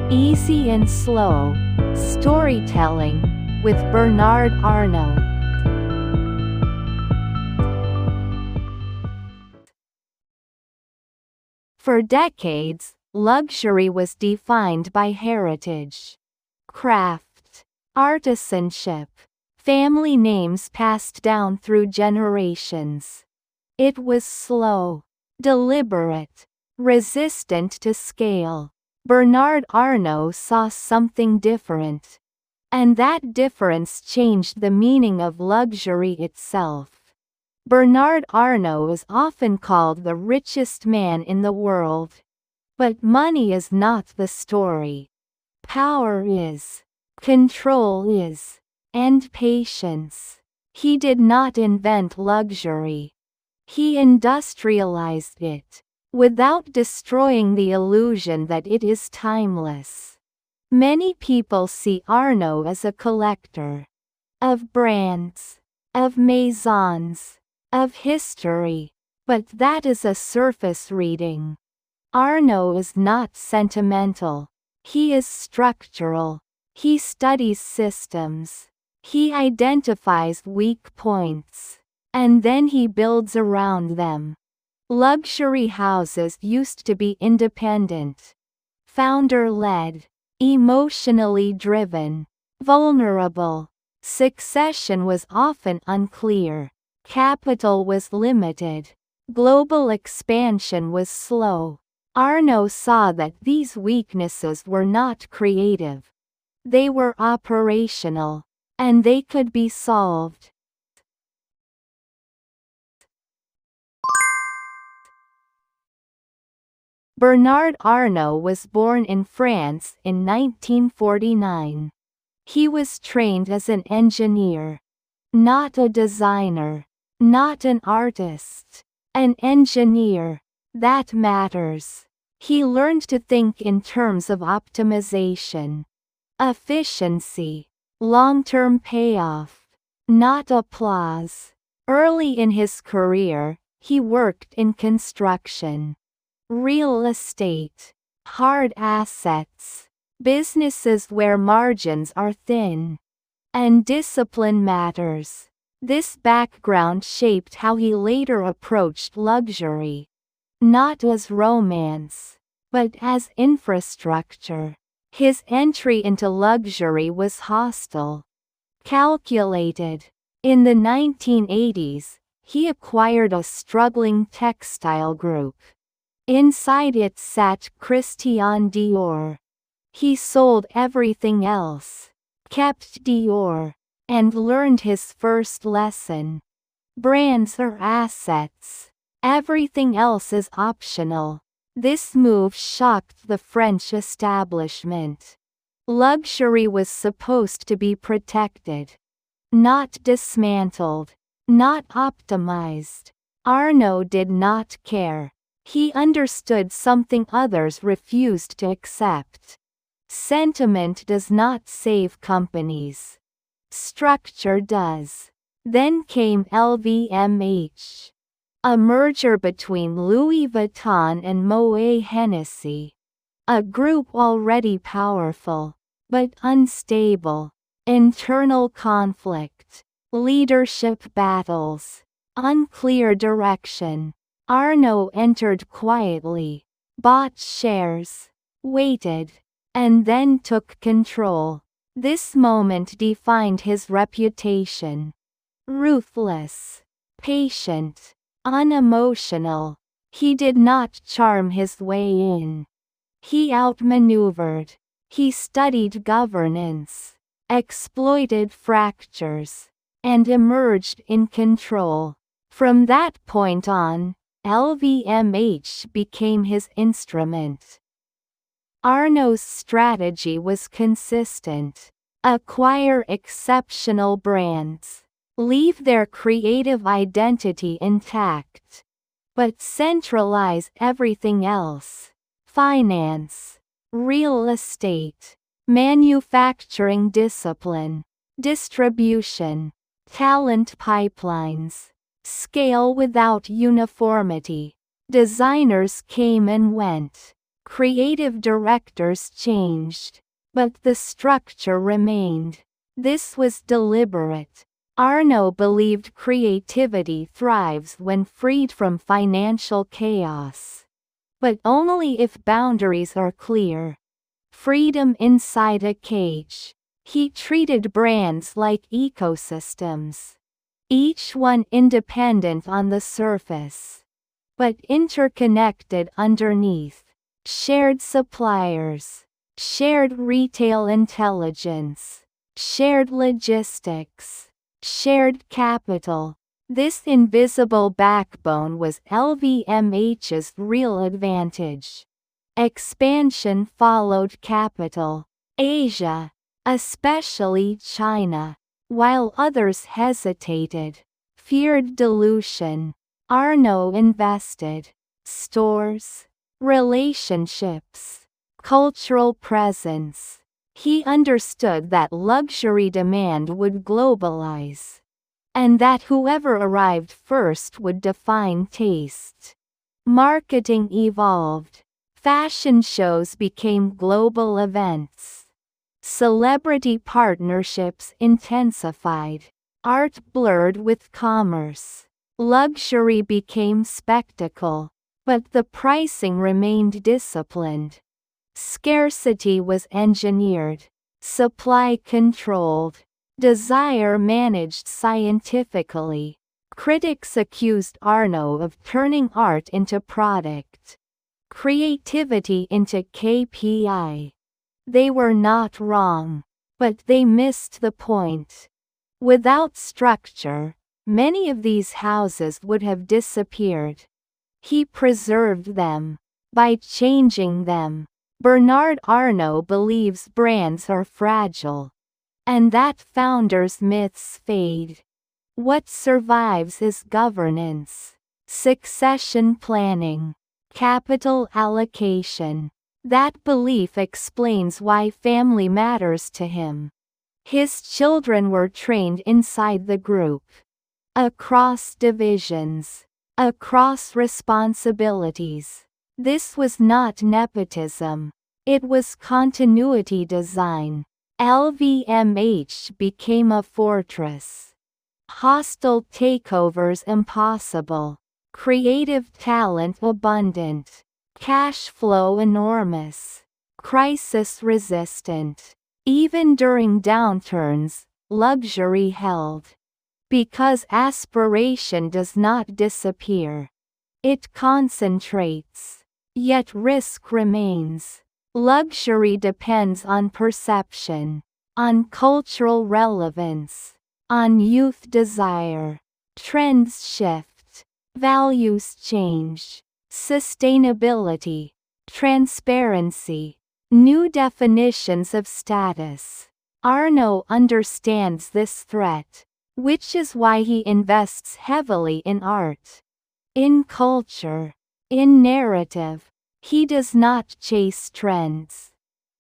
Easy and Slow Storytelling with Bernard Arnault. For decades, luxury was defined by heritage, craft, artisanship, family names passed down through generations. It was slow, deliberate, resistant to scale. Bernard Arnault saw something different. And that difference changed the meaning of luxury itself. Bernard Arnault is often called the richest man in the world. But money is not the story. Power is. Control is. And patience. He did not invent luxury. He industrialized it, without destroying the illusion that it is timeless. Many people see Arnault as a collector of brands, of maisons, of history, but that is a surface reading. Arnault is not sentimental. He is structural. He studies systems. He identifies weak points, and then he builds around them. Luxury houses used to be independent, founder-led, emotionally driven, vulnerable. Succession was often unclear. Capital was limited. Global expansion was slow. Arnault saw that these weaknesses were not creative. They were operational, and they could be solved. Bernard Arnault was born in France in 1949. He was trained as an engineer, not a designer, not an artist, an engineer. That matters. He learned to think in terms of optimization, efficiency, long-term payoff, not applause. Early in his career, he worked in construction, real estate, hard assets, businesses where margins are thin, and discipline matters. This background shaped how he later approached luxury, not as romance, but as infrastructure. His entry into luxury was hostile, calculated. In the 1980s, he acquired a struggling textile group. Inside it sat Christian Dior. He sold everything else, kept Dior, and learned his first lesson. Brands are assets. Everything else is optional. This move shocked the French establishment. Luxury was supposed to be protected, not dismantled, not optimized. Arnault did not care. He understood something others refused to accept. Sentiment does not save companies. Structure does. Then came LVMH. A merger between Louis Vuitton and Moet Hennessy. A group already powerful, but unstable. Internal conflict. Leadership battles. Unclear direction. Arnault entered quietly, bought shares, waited, and then took control. This moment defined his reputation. Ruthless, patient, unemotional. He did not charm his way in. He outmaneuvered. He studied governance, exploited fractures, and emerged in control. From that point on, LVMH became his instrument. Arnault's strategy was consistent. Acquire exceptional brands. Leave their creative identity intact. But centralize everything else. Finance, real estate, manufacturing discipline, distribution, talent pipelines. Scale without uniformity. Designers came and went, Creative directors changed, but the structure remained. This was deliberate. Arnault believed creativity thrives when freed from financial chaos. But only if boundaries are clear. Freedom inside a cage. He treated brands like ecosystems. Each one independent on the surface, but interconnected underneath. Shared suppliers, shared retail intelligence, shared logistics, shared capital. This invisible backbone was LVMH's real advantage. Expansion followed capital. Asia, especially China, while others hesitated, feared dilution. Arnault invested. Stores, relationships, cultural presence. He understood that luxury demand would globalize, and that whoever arrived first would define taste. Marketing evolved. Fashion shows became global events. Celebrity partnerships intensified. Art blurred with commerce. Luxury became spectacle, but the pricing remained disciplined. Scarcity was engineered, supply controlled, desire managed scientifically. Critics accused Arnault of turning art into product, creativity into KPI. They were not wrong, but they missed the point. Without structure, many of these houses would have disappeared. He preserved them by changing them. Bernard Arnault believes brands are fragile, and that founders' myths fade. What survives is governance, succession planning, capital allocation. That belief explains why family matters to him. His children were trained inside the group, across divisions, across responsibilities. This was not nepotism. It was continuity design. LVMH became a fortress. Hostile takeovers impossible. Creative talent abundant. Cash flow enormous. Crisis resistant. Even during downturns, luxury held. Because aspiration does not disappear. It concentrates. Yet risk remains. Luxury depends on perception, on cultural relevance, on youth desire. Trends shift. Values change. Sustainability. Transparency. New definitions of status. Arnault understands this threat, which is why he invests heavily in art, in culture, in narrative. He does not chase trends.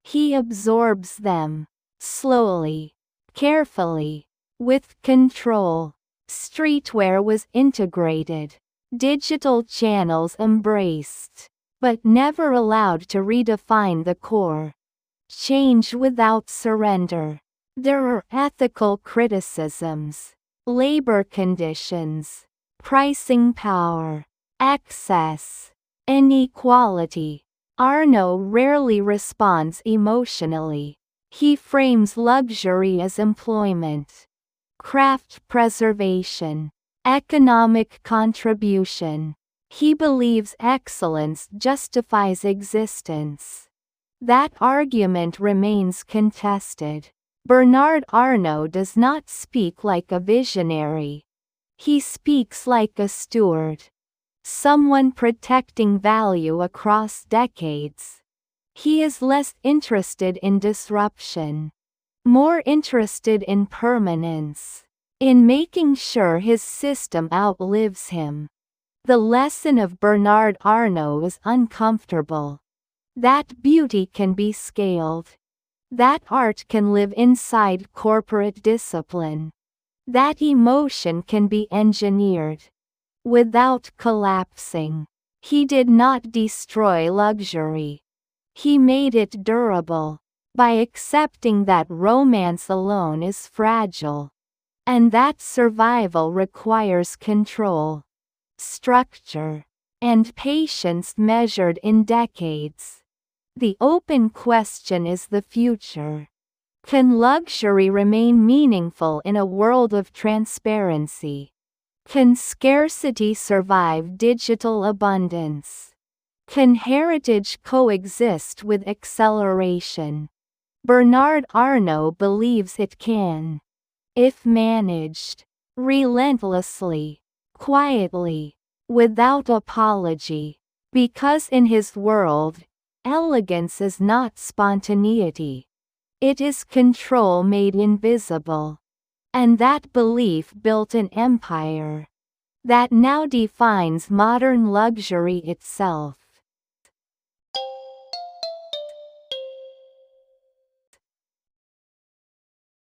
He absorbs them, slowly, carefully, with control. Streetwear was integrated, digital channels embraced, but never allowed to redefine the core. Change without surrender. There are ethical criticisms, labor conditions, pricing power, excess, inequality. Arnault rarely responds emotionally. He frames luxury as employment, craft preservation, economic contribution. He believes excellence justifies existence. That argument remains contested. Bernard Arnault does not speak like a visionary. He speaks like a steward. Someone protecting value across decades. He is less interested in disruption, more interested in permanence, in making sure his system outlives him. The lesson of Bernard Arnault is uncomfortable. That beauty can be scaled. That art can live inside corporate discipline. That emotion can be engineered without collapsing. He did not destroy luxury. He made it durable by accepting that romance alone is fragile, and that survival requires control, structure, and patience measured in decades. The open question is the future. Can luxury remain meaningful in a world of transparency? Can scarcity survive digital abundance? Can heritage coexist with acceleration? Bernard Arnault believes it can, if managed relentlessly, quietly, without apology. Because in his world, elegance is not spontaneity. It is control made invisible. And that belief built an empire that now defines modern luxury itself.